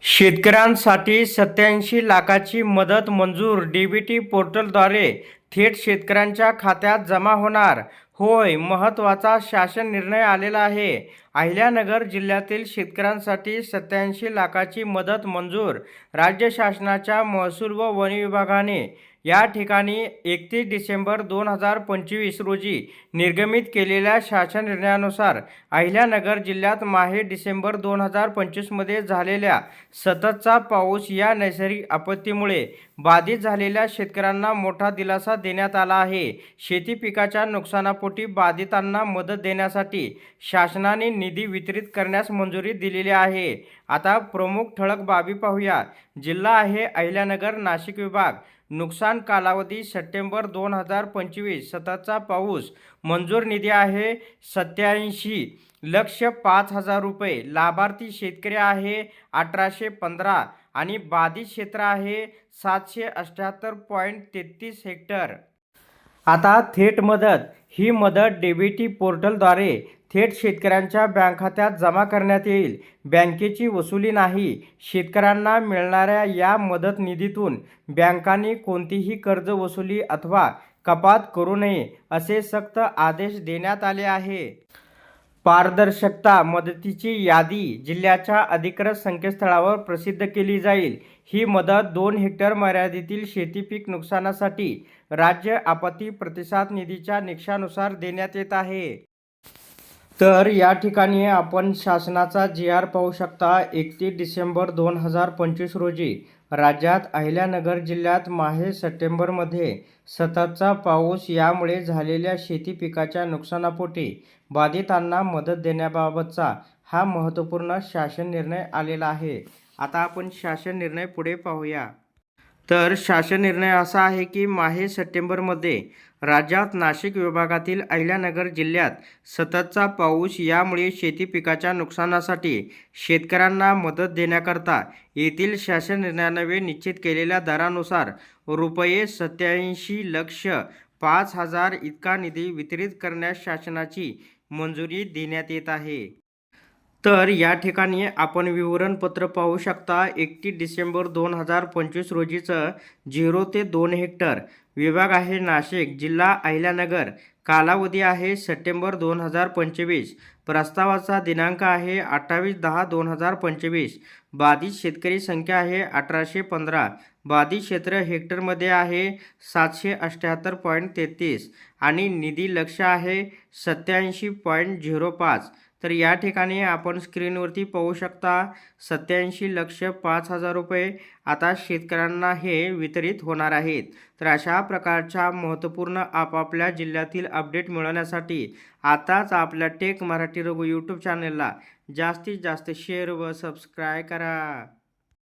शेतकऱ्यांसाठी 87 लाखाची मदत मंजूर. डीबीटी पोर्टलद्वारे थेट शेतकऱ्यांच्या खात्यात जमा होणार. होय, महत्त्वाचा शासन निर्णय आलेला आहे. अहिल्यानगर जिल्ह्यातील शेतकऱ्यांसाठी 87 लाखाची मदत मंजूर. राज्य शासनाच्या महसूल व वन विभागाने या ठिकाणी 31 डिसेंबर 2025 रोजी निर्गमित केलेल्या शासन निर्णयानुसार अहिल्यानगर जिल्ह्यात माहे डिसेंबर 2025 मध्ये झालेल्या सततचा पाऊस या नैसर्गिक आपत्तीमुळे बाधित झालेल्या शेतकऱ्यांना मोठा दिलासा देण्यात आला आहे. शेती पिकाच्या नुकसानापोटी बाधितांना मदत देण्यासाठी शासनाने निधी वितरित करण्यास मंजुरी दिलेली आहे. आता प्रमुख ठळक बाबी पाहूया. जिल्हा आहे अहिल्यानगर. नाशिक विभाग. नुकसान कालावधी सप्टेंबर 2025. सततचा पाऊस. मंजूर निधी आहे 87,05,000 रुपये. लाभार्थी शेतकरी आहे 1815 आणि बाधित क्षेत्र आहे 778.33 हेक्टर. आता थेट मदत. ही मदत डीबीटी पोर्टलद्वारे थेट शेतकऱ्यांच्या बँक खात्यात जमा करण्यात येईल. बँकेची वसुली नाही. शेतकऱ्यांना मिळणाऱ्या या मदत निधीतून बँकांनी कोणतीही कर्ज वसुली अथवा कपात करू नये असे सक्त आदेश देण्यात आले आहे. पारदर्शकता. मदतीची यादी जिल्ह्याच्या अधिकृत संकेतस्थळावर प्रसिद्ध केली जाईल. ही मदत 2 हेक्टर मर्यादेतील शेतीपीक नुकसानासाठी राज्य आपत्ती प्रतिसाद निधीच्या निकषानुसार देण्यात येत आहे. तर या ठिकाणी आपण शासनाचा जी.आर. पाहू शकता. 31 डिसेंबर 2025 रोजी राज्यात अहिल्यानगर जिल्ह्यात माहे सप्टेंबरमध्ये सततचा पाऊस यामुळे झालेल्या शेती पिकाच्या नुकसानापोटी बाधितांना मदत देण्याबाबतचा हा महत्त्वपूर्ण शासन निर्णय आलेला आहे. आता आपण शासन निर्णय पुढे पाहूया. तर शासन निर्णय असा आहे की माहे सप्टेंबरमध्ये राज्यात नाशिक विभागातील अहिल्यानगर जिल्ह्यात सततचा पाऊस यामुळे शेती पिकाच्या नुकसानासाठी शेतकऱ्यांना मदत देण्याकरता येथील शासन निर्णयान्वये निश्चित केलेल्या दरानुसार रुपये 87,05,000 इतका निधी वितरित करण्यास शासनाची मंजुरी देण्यात येत आहे. तर या ठिकाणी आपण विवरणपत्र पाहू शकता. 31 डिसेंबर 2025 रोजीचं 0 ते 2 हेक्टर. विभाग आहे नाशिक. जिल्हा अहिल्यानगर. कालावधी आहे सप्टेंबर 2025. प्रस्तावाचा दिनांक आहे 28/10/2025. बाधित शेतकरी संख्या आहे 1815. बाधित क्षेत्र हेक्टरमध्ये आहे 778.33 आणि निधी लक्ष्य आहे 87.05. तर या ठिकाणी आपण स्क्रीनवरती पाहू शकता 87,05,000 रुपये आता शेतकऱ्यांना हे वितरित होणार आहेत. तर अशा प्रकारच्या महत्त्वपूर्ण आपापल्या जिल्ह्यातील अपडेट मिळवण्यासाठी आताच आपल्या टेक मराठी रघु यूट्यूब चॅनलला जास्तीत जास्त शेअर व सबस्क्राईब करा.